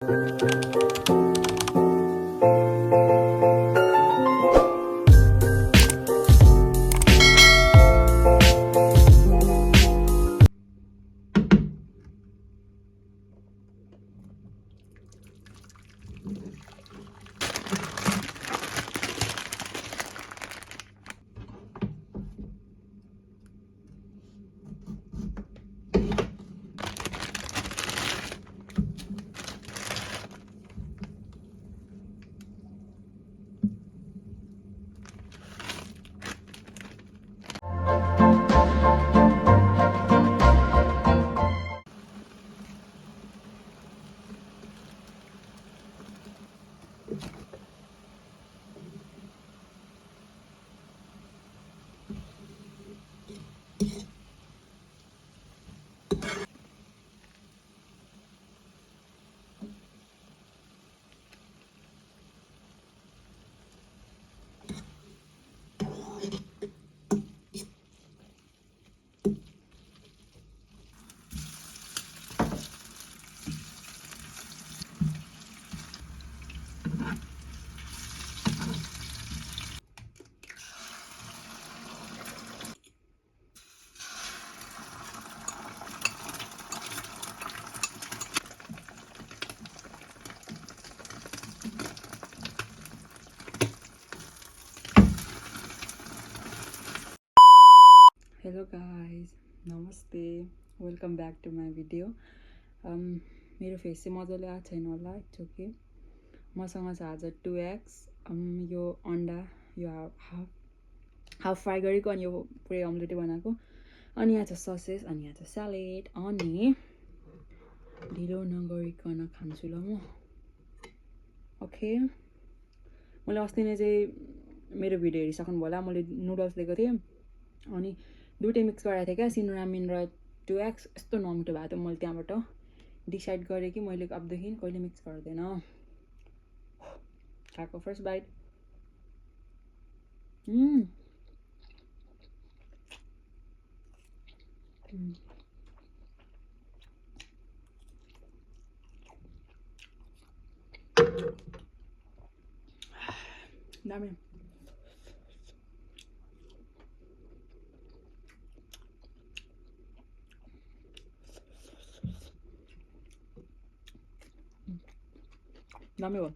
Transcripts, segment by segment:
Hello guys, नमस्ते, welcome back to my video. मेरो face चाहिँ मजाले आएको छैन होला, इट्स ओके। मसँग छ आज 2x, यो अन्डा, यो हाफ फ्राई गरेको, अनि यो पुरै अम्लेटै बनाएको, अनि यहाँ छ ससेस, अनि यहाँ छ स्यालेड, अनि ढिलो नगरिकन खान्छु ल म। ओके, मैले अस्ति नै चाहिँ मेरो भिडियो हेरिसक्नु होला, मैले नुडल्स लिएको थिएँ, अनि दुइटै मिक्स गराएको थिएँ क्या, सिनोरामिन र 2x। यस्तो नमिठो भएको थियो, मैले त्यहाँबाट डिसाइड गरेँ कि मैले अबदेखि कहिले मिक्स गर्दैन। खाएको फर्स्ट बाइट। दामी। दामी हो।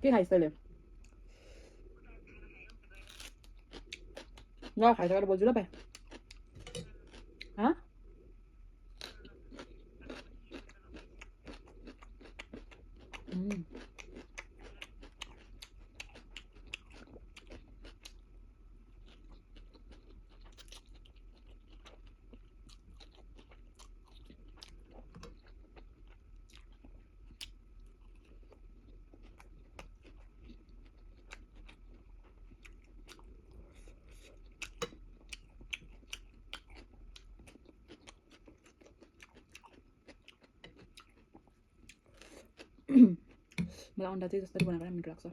के खाइस् तैँले? ल खाइसकेर बोल्छु ल भाइ। हाँ? मलाई अन्डा चाहिँ जसरी बनाएर मिठो लाग्छ।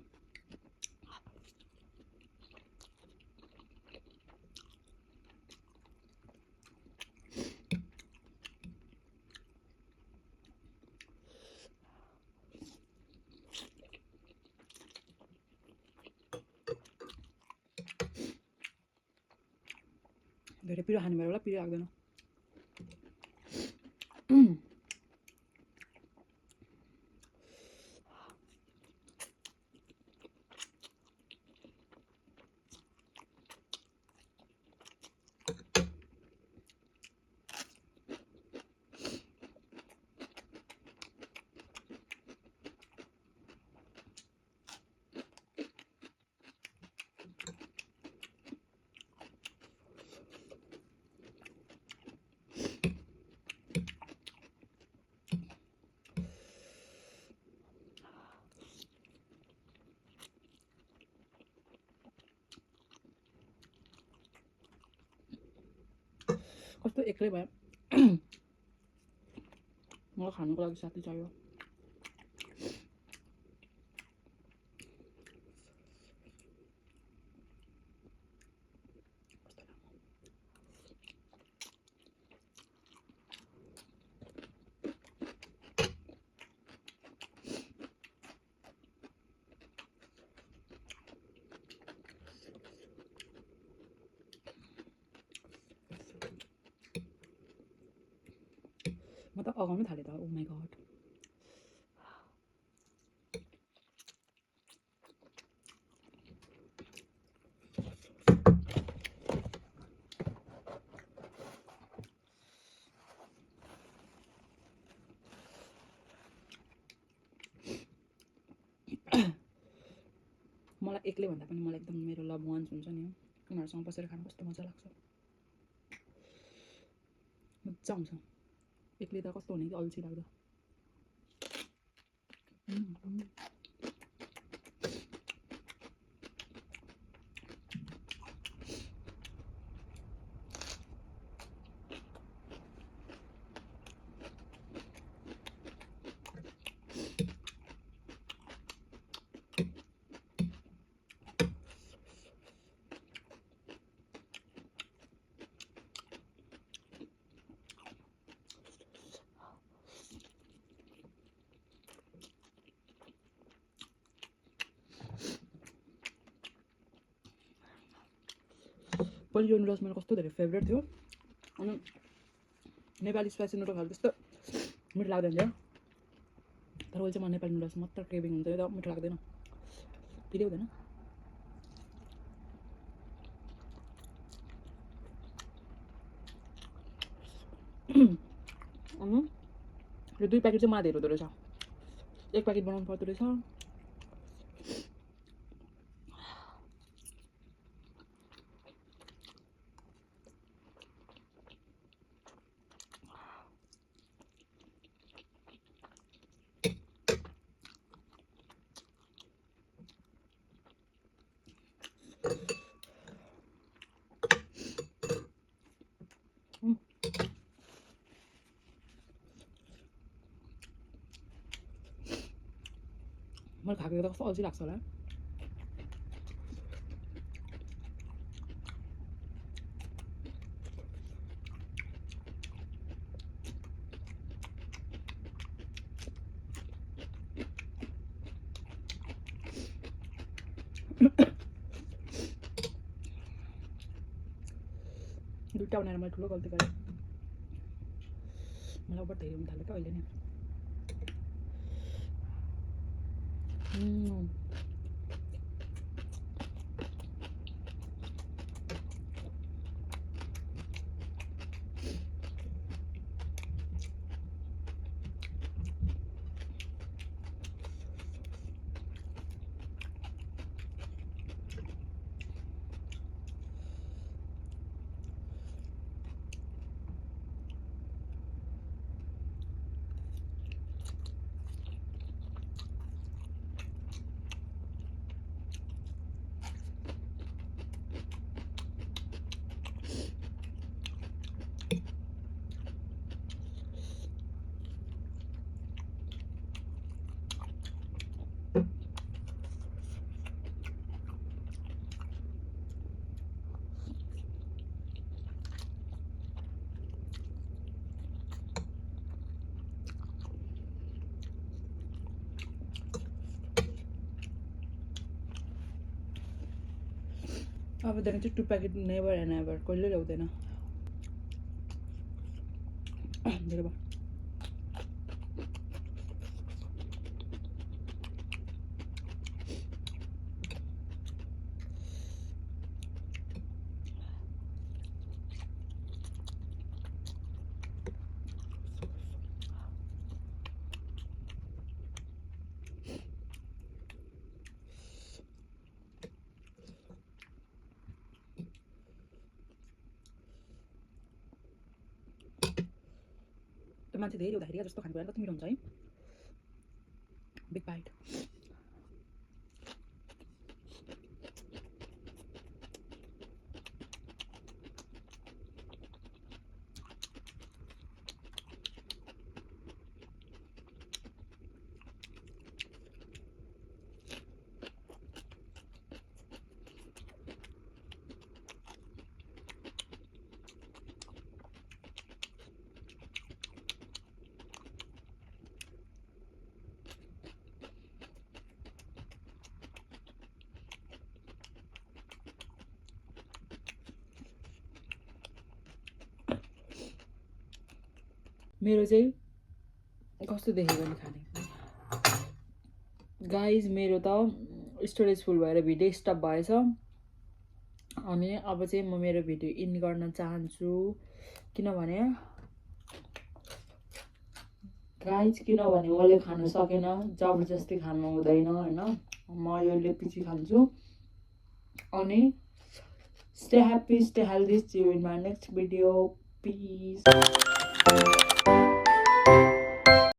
धेरै पिरो खानु भयो होला, पिरो लाग्दैन। कस्तो एक्लै भयो मलाई खानुको लागि साथी चाहियो म त अगाउनै थालेँ त ओ माई गड मलाई एक्लै भन्दा पनि मलाई एकदम मेरो लभ वान्स हुन्छ नि उनीहरूसँग बसेर खानु कस्तो मजा लाग्छ मजा आउँछ एक्लै त कस्तो हुने कि अल्छी लाग्दा पहिले यो नुडल्स मेरो कस्तो धेरै फेभरेट थियो अनि नेपाली स्पाइसी नुडल्स खाले त्यस्तो मिठो लाग्दैन थियो तर अहिले चाहिँ म नेपाली नुडल्स मात्र क्रेभिङ हुन्छ तर मिठो लाग्दैन पिरै हुँदैन अनि यो 2 प्याकेट चाहिँ मलाई धेरै हुँदो रहेछ 1 प्याकेट बनाउनु पर्दो रहेछ मैले खाएको त कस्तो अल्छी लाग्छ होला दुईवटा बनाएर मैले ठुलो गल्ती गरेँ मलाई अब धेरै हुन थाल्यो क्या अहिले नै अबदेखि चाहिँ 2 प्याकेट नेभर एन्ड एभर कहिले ल्याउँदैन धेरै भयो त्यो मान्छे धेरै हुँदाखेरि जस्तो खानु कति मिठो हुन्छ है बिग बाइट मेरो चाहिँ कस्तो देख्यो भने खाने गाइज मेरो त स्टोरेज फुल भएर भिडियो स्टप भएछ अनि अब चाहिँ म मेरो भिडियो इन गर्न चाहन्छु किनभने गाइज किनभने मैले खानु सकेन जबरजस्ती खानु हुँदैन हैन म यो पछि खान्छु अनि stay happy stay healthy see you in my next video peace